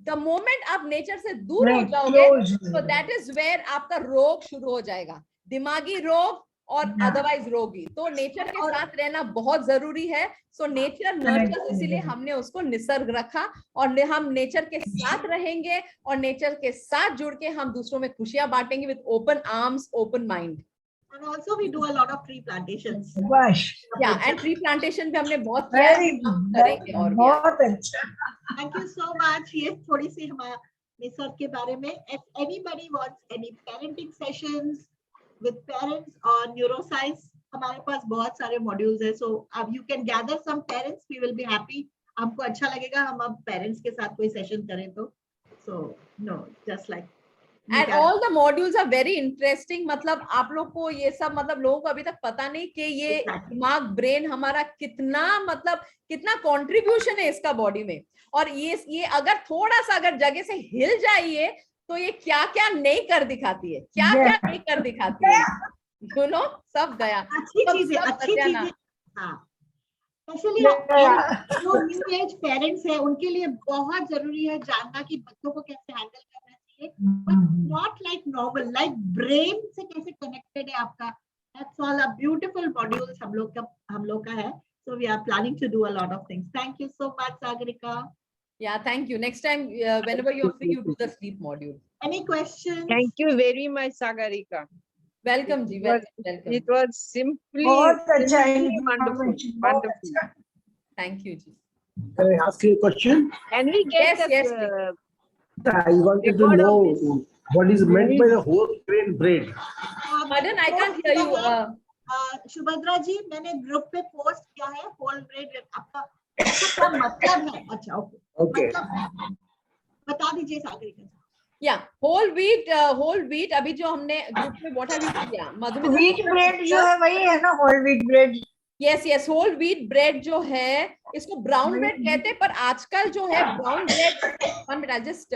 Speaker 1: the moment आप नेचर से दूर हो
Speaker 6: Right,
Speaker 1: जाओगे,
Speaker 6: close.
Speaker 1: so that is where आपका रोग शुरू हो जाएगा, दिमागी रोग और
Speaker 6: Yeah.
Speaker 1: अदरवाइज रोगी। तो नेचर के साथ रहना बहुत जरूरी है। सो नेचर नर्चर्स, इसीलिए हमने उसको निसर्ग रखा, और हम नेचर के साथ रहेंगे और नेचर के साथ जुड़ के हम दूसरों में खुशियां बांटेंगे with open arms, open mind.
Speaker 5: And also we do a lot of tree plantations.
Speaker 6: बस
Speaker 1: या एंड ट्री प्लांटेशन भी हमने बहुत किया है,
Speaker 6: वेरी
Speaker 1: हम करेंगे और भी।
Speaker 6: बहुत अच्छा।
Speaker 5: Thank you so much. ये थोड़ी सी हमारा निसर्ग के बारे में। If anybody wants any parenting sessions with parents or neuroscience, हमारे पास बहुत सारे मॉड्यूल्स हैं। So अब you can gather some parents. We will be happy. आपको अच्छा लगेगा हम अब पेरेंट्स के साथ कोई सेशन करें तो। So no, just like.
Speaker 1: And all the modules are very interesting. मतलब आप लोग को ये सब, मतलब लोगों को अभी तक पता नहीं कि ये दिमाग, ब्रेन हमारा कितना, मतलब कितना कंट्रीब्यूशन है इसका बॉडी में। और ये अगर थोड़ा सा अगर जगह से हिल जाइए तो ये क्या क्या नहीं कर दिखाती है, क्या क्या नहीं कर दिखाती है, यू नो, सब गया।
Speaker 5: अच्छी चीजें, अच्छी चीजें। हाँ, स्पेशली जो न्यू एज पेरेंट्स है उनके लिए बहुत जरूरी है जानना कि बच्चों को कैसे हैंडल करना चाहिए, but not like normal, like brain से कैसे कनेक्टेड है आपका। That's all a beautiful modules हम लोग का है। So we are planning to do a lot of things. Thank you so much, Sagarika.
Speaker 1: Yeah, thank you. Next time, whenever you're free, you do the sleep module.
Speaker 5: Any questions?
Speaker 3: Thank you very much, Sagarika.
Speaker 1: Welcome, ji. Welcome.
Speaker 3: It was simply
Speaker 6: बहुत अच्छा
Speaker 3: simply wonderful. Wonderful.
Speaker 1: Thank you, ji.
Speaker 8: Can I ask you a question?
Speaker 3: Can we get
Speaker 1: Yes,
Speaker 3: the
Speaker 1: yes, please.
Speaker 8: I wanted to
Speaker 3: record of
Speaker 8: know
Speaker 3: this?
Speaker 8: what is meant by the whole grain bread.
Speaker 1: Pardon, I can't hear you.
Speaker 5: Subhadra जी, मैंने ग्रुप पे पोस्ट किया है होल ब्रेड। आपका क्या मतलब है? अच्छा, ओके,
Speaker 8: Okay.
Speaker 5: मतलब बता दीजिए सागरिका।
Speaker 1: या होल व्हीट अभी जो हमने ग्रुप में व्हाट हैव यू किया, मधुमिता?
Speaker 6: व्हीट ब्रेड जो है वही है ना, whole wheat bread.
Speaker 1: Yes, whole wheat bread जो है इसको ब्राउन ब्रेड कहते हैं, पर आजकल जो है brown bread, one minute just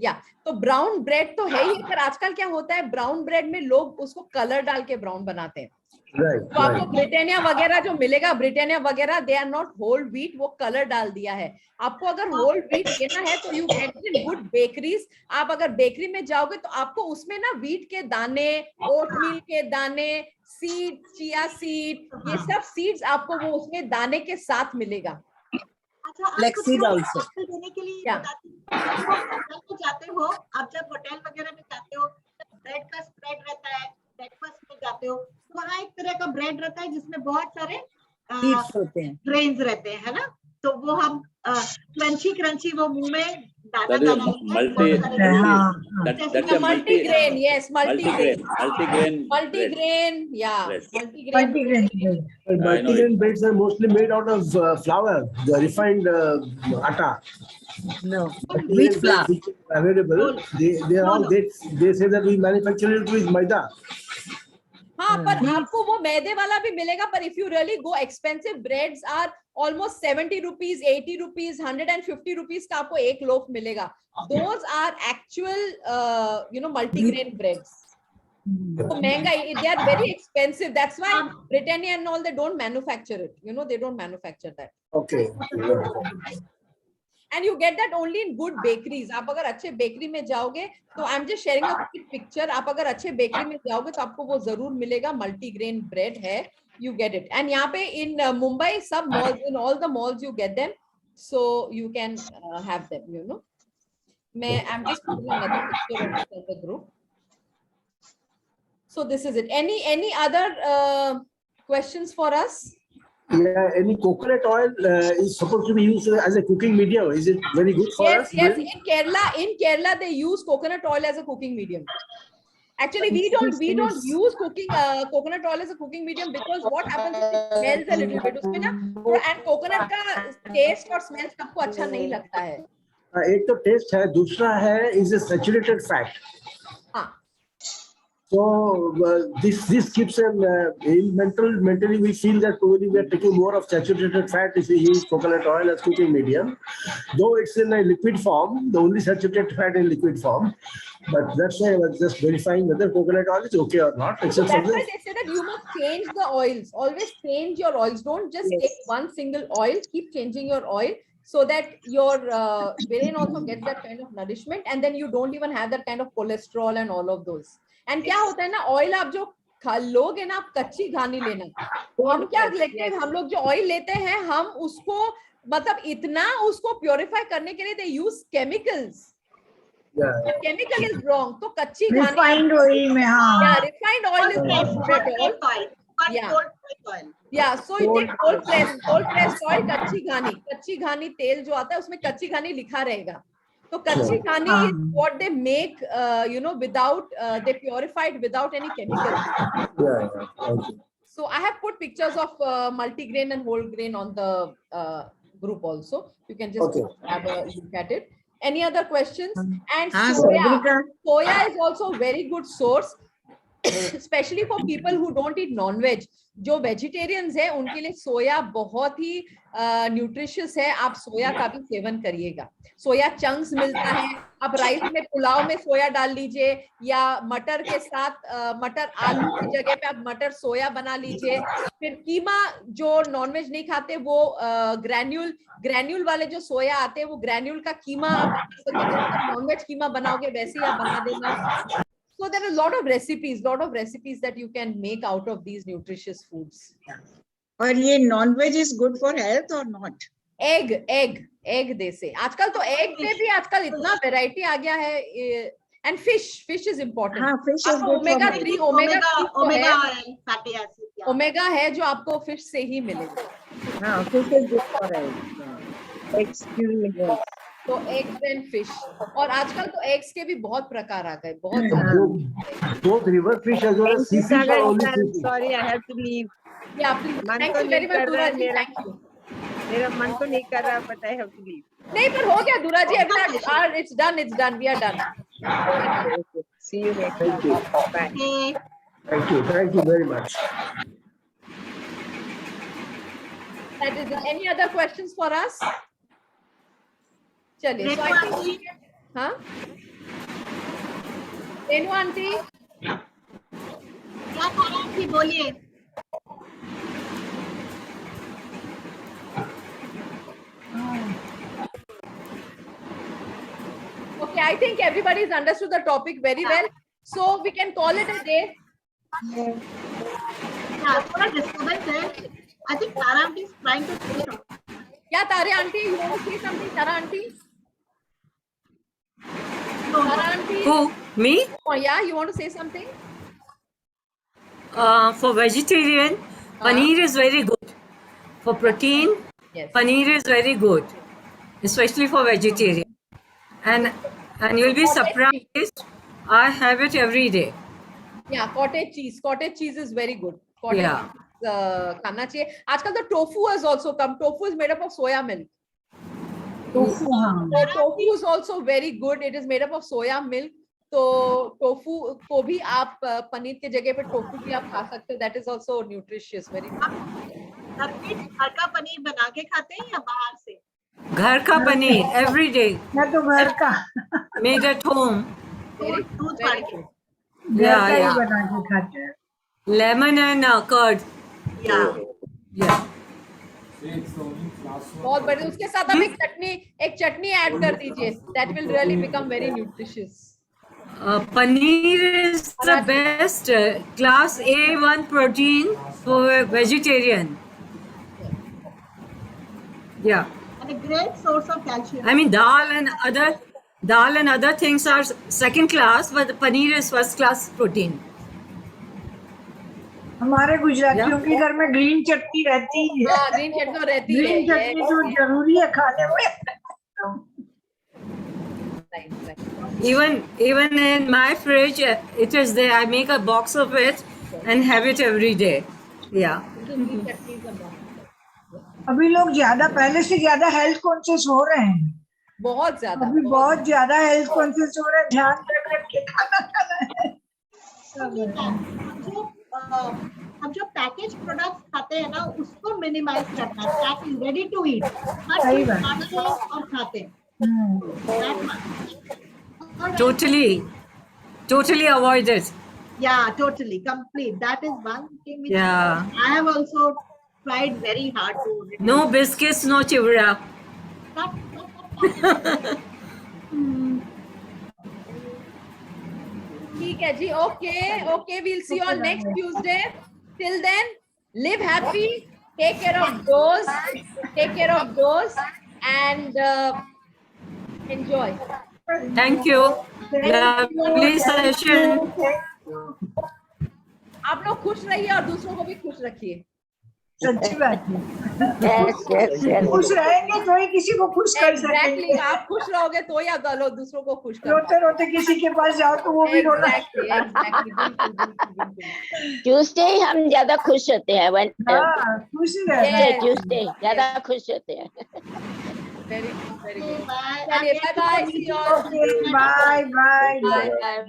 Speaker 1: या, तो ब्राउन ब्रेड तो है ही, पर आजकल क्या होता है ब्राउन ब्रेड में लोग उसको कलर डाल के ब्राउन बनाते हैं।
Speaker 8: Right,
Speaker 1: तो आपको
Speaker 8: right.
Speaker 1: ब्रिटानिया वगैरह जो मिलेगा, ब्रिटानिया वगैरह they are not whole wheat, वो कलर डाल दिया है। आपको अगर होल व्हीट लेना है तो you get in good bakeries. आप अगर बेकरी में जाओगे तो आपको उसमें ना व्हीट के दाने, ओटमील के दाने, सीड, चिया सीड, ये सब सीड्स आपको वो उसमें दाने के साथ मिलेगा।
Speaker 5: अच्छा, आपको
Speaker 6: Flaxseed
Speaker 5: थोड़ा
Speaker 6: also.
Speaker 5: example देने के लिए
Speaker 1: क्या?
Speaker 5: बताती हूँ। आप होटल में जाते हो, आप जब होटल वगैरह में जाते हो, ब्रेड का स्प्रेड रहता है, ब्रेकफास्ट में जाते हो, तो वहाँ एक तरह का ब्रेड रहता है जिसमें बहुत सारे
Speaker 6: Seeds होते हैं.
Speaker 5: ग्रेन्स रहते हैं, है ना? तो वो हम क्रंची वो मुंह में दाना
Speaker 4: That is
Speaker 5: दाना रहता है,
Speaker 4: multi-
Speaker 5: बहुत सारे
Speaker 6: हाँ,
Speaker 4: That's a
Speaker 1: multigrain, yes multigrain,
Speaker 4: multigrain bread.
Speaker 1: Multigrain, या
Speaker 4: Bread.
Speaker 1: Multigrain.
Speaker 6: Multigrain bread.
Speaker 8: But
Speaker 4: I know
Speaker 8: multigrain breads are mostly made out of flour, the refined atta.
Speaker 6: No,
Speaker 8: Multigrain
Speaker 6: wheat
Speaker 8: breads
Speaker 6: flour.
Speaker 8: which are available, they are all, they say that we manufacture it with maida.
Speaker 1: हाँ, पर आपको वो मैदे वाला भी मिलेगा, पर if you really go expensive breads are almost 70 rupees, 80 rupees, 150 rupees का आपको एक लोफ मिलेगा। Those are actual you know multigrain breads. तो महंगा, they are very expensive, that's why Britannia and all, they don't manufacture it, you know, they don't manufacture that,
Speaker 8: Okay.
Speaker 1: and you get that only in good bakeries. आप अगर अच्छे बेकरी में जाओगे तो I'm just sharing a quick picture, आप अगर अच्छे बेकरी में जाओगे तो आपको वो जरूर मिलेगा, मल्टीग्रेन ब्रेड है, you get it. And यहाँ पे in Mumbai सब malls, in all the malls you get them, so you can have them, you know. I'm just putting another picture of the group. So this is it. Any other questions for us?
Speaker 8: Yeah, any coconut oil is supposed to be used as a cooking medium. Is it very good for us?
Speaker 1: Yes. In Kerala, they use coconut oil as a cooking medium. Actually, we don't use coconut oil as a cooking medium, because what happens is it smells a little bit. उसमें ना, and coconut का taste और smell सबको अच्छा नहीं लगता है.
Speaker 8: एक तो taste है, दूसरा है is a saturated fat.
Speaker 1: हाँ.
Speaker 8: So this keeps mentally we feel that probably we are taking more of saturated fat if we use coconut oil as cooking medium, though it's in a liquid form, the only saturated fat in liquid form. But that's why I was just verifying whether coconut oil is okay or not.
Speaker 1: So that's why they say that you must change the oils. Always change your oils. Don't just take one single oil. Keep changing your oil, so that your brain also gets that kind of nourishment, and then you don't even have that kind of cholesterol and all of those. And क्या होता है ना, ऑयल आप जो लोगे ना, आप कच्ची घानी लेना। तो हम क्या लेते हैं, हम लोग जो ऑयल लेते हैं, हम उसको मतलब इतना उसको प्योरीफाई करने के लिए they use chemicals. Chemical is wrong. तो कच्ची घानी,
Speaker 6: Refined oil में, हाँ.
Speaker 1: Refined oil is not good at all. Yeah, so you take cold pressed oil, कच्ची घानी तेल जो आता है उसमें कच्ची घानी लिखा रहेगा। तो कच्ची घानी is what they make, you know, without they purified without any chemicals. So I have put pictures of multigrain and whole grain on the group also. You can just have a look at it. Any other questions? And soya is also a very good source, especially for people who don't eat non-veg. जो वेजिटेरियंस है उनके लिए सोया बहुत ही न्यूट्रिशियस है। आप सोया का भी सेवन करिएगा। सोया चंक्स मिलता है, आप राइस में, पुलाव में सोया डाल लीजिए, या मटर के साथ मटर आलू की जगह पे आप मटर सोया बना लीजिए। फिर कीमा, जो नॉनवेज नहीं खाते वो ग्रैन्यूल वाले जो सोया आते हैं, वो ग्रैन्यूल का कीमा आप नॉनवेज कीमा बनाओगे वैसे ही आप बना देना। So there are a lot of recipes that you can make out of these nutritious foods.
Speaker 6: और ये non-veg is good for health or not?
Speaker 1: Egg they say. आजकल तो egg में भी आजकल इतना variety आ गया है. And fish is important.
Speaker 6: हाँ, fish is good
Speaker 1: omega
Speaker 6: for
Speaker 1: 3,
Speaker 5: fatty acid.
Speaker 1: omega है जो आपको fish से ही मिलेगा.
Speaker 6: हाँ, fish is good for health. Excuse me.
Speaker 1: तो eggs and fish. और आजकल तो eggs के भी बहुत प्रकार आ गए, बहुत ज़्यादा.
Speaker 8: Both river fish as well as sea fish are only seafood.
Speaker 3: Sorry, I have to leave.
Speaker 1: Yeah, please. Thank you very much, Dura ji. Thank you.
Speaker 3: मेरा मन तो नहीं कर रहा, but I have to leave.
Speaker 1: नहीं, पर हो गया Dura ji. It's done. We are done.
Speaker 3: Okay. See you next time. Bye.
Speaker 8: Thank you very much.
Speaker 1: That is it. Any other questions for us? चलिए. So I think, हाँ? Renu aunty,
Speaker 5: क्या तारा आंटी बोलिए.
Speaker 1: okay, I think everybody's understood the topic very well. So we can call it a day.
Speaker 5: Yeah, थोड़ा disturbance है. I think Tara aunty is trying to say something.
Speaker 1: Yeah, Tara aunty, you want to say something, Tara aunty?
Speaker 5: No,
Speaker 1: Tara aunty?
Speaker 6: Who? Me?
Speaker 1: Oh, yeah, you want to say something?
Speaker 6: For vegetarian, paneer is very good. For protein,
Speaker 1: Yes.
Speaker 6: paneer is very good, especially for vegetarian. And you'll be surprised. I have it every day.
Speaker 1: Yeah, cottage cheese. Cottage cheese is very good. Cottage
Speaker 6: Yeah.
Speaker 1: cheese, खाना चाहिए. आजकल the tofu has also come. Tofu is made up of soya milk.
Speaker 6: Tofu,
Speaker 1: So tofu is also very good. It is made up of soya milk. तो tofu को भी आप पनीर के जगह पे tofu भी आप खा सकते हो. That is also nutritious. Very good.
Speaker 5: घर का पनीर बना के खाते हैं या बाहर से?
Speaker 6: घर का पनीर every day,
Speaker 9: मैं तो घर का
Speaker 6: made at home.
Speaker 1: Very,
Speaker 5: दूध
Speaker 1: very
Speaker 5: फाड़ के.
Speaker 1: good.
Speaker 9: घर
Speaker 6: Yeah,
Speaker 9: का ही
Speaker 6: yeah.
Speaker 9: बना के खाते हैं.
Speaker 6: Lemon and curd.
Speaker 5: Yeah.
Speaker 6: Yeah.
Speaker 1: बहुत बढ़िया. उसके साथ आप एक चटनी ऐड कर दीजिए. That will really become very nutritious.
Speaker 6: Paneer is the best class A1 protein for a vegetarian. Yeah.
Speaker 5: And a great source of calcium.
Speaker 6: I mean, dal and other things are second class, but the paneer is first class protein.
Speaker 9: हमारे गुजरातियों के घर में ग्रीन चटनी रहती है.
Speaker 1: हाँ, green चटनी तो रहती है.
Speaker 9: ग्रीन चटनी तो जरूरी है खाने में.
Speaker 1: Right, right.
Speaker 6: Even in my fridge, it is there. I make a box of it and have it every day. Yeah.
Speaker 1: Green chutney is a must.
Speaker 9: अभी लोग ज्यादा पहले से ज्यादा हेल्थ कॉन्शियस हो रहे हैं.
Speaker 1: बहुत ज्यादा.
Speaker 9: अभी बहुत ज्यादा हेल्थ कॉन्शियस हो रहे हैं. ध्यान रख के खाना खाना है.
Speaker 5: हम जो पैकेज प्रोडक्ट्स खाते हैं ना उसको मिनिमाइज करना है. रेडी टू ईट
Speaker 9: सही बात.
Speaker 5: और खाते हैं. That much.
Speaker 6: Totally avoid it.
Speaker 5: Yeah, totally, complete. That is one thing which
Speaker 6: Yeah.
Speaker 5: I have also tried very hard to.
Speaker 6: No biscuits, no chivra.
Speaker 1: ठीक है जी. Okay, we'll see you all next Tuesday. Till then, live happy, take care of those, and enjoy.
Speaker 6: Thank you. Lovely session.
Speaker 1: आप लोग खुश रहिए और दूसरों को भी खुश रखिए.
Speaker 9: सच्ची बात है. खुश रहेंगे तो ही किसी को खुश कर
Speaker 1: Exactly.
Speaker 9: सकेंगे.
Speaker 1: आप खुश रहोगे तो या दूसरों को खुश करो.
Speaker 9: रोते रोते किसी के पास जाओ तो वो भी रोना.
Speaker 1: Exactly. बिल्कुल.
Speaker 10: ट्यूसडे हम ज्यादा खुश होते हैं.
Speaker 9: हाँ, खुश रहना.
Speaker 1: Yes.
Speaker 10: ट्यूसडे ज्यादा खुश होते हैं.
Speaker 1: Very good.
Speaker 5: Bye.
Speaker 1: चलिए, bye bye. See you all.
Speaker 9: Okay, bye.
Speaker 1: Bye.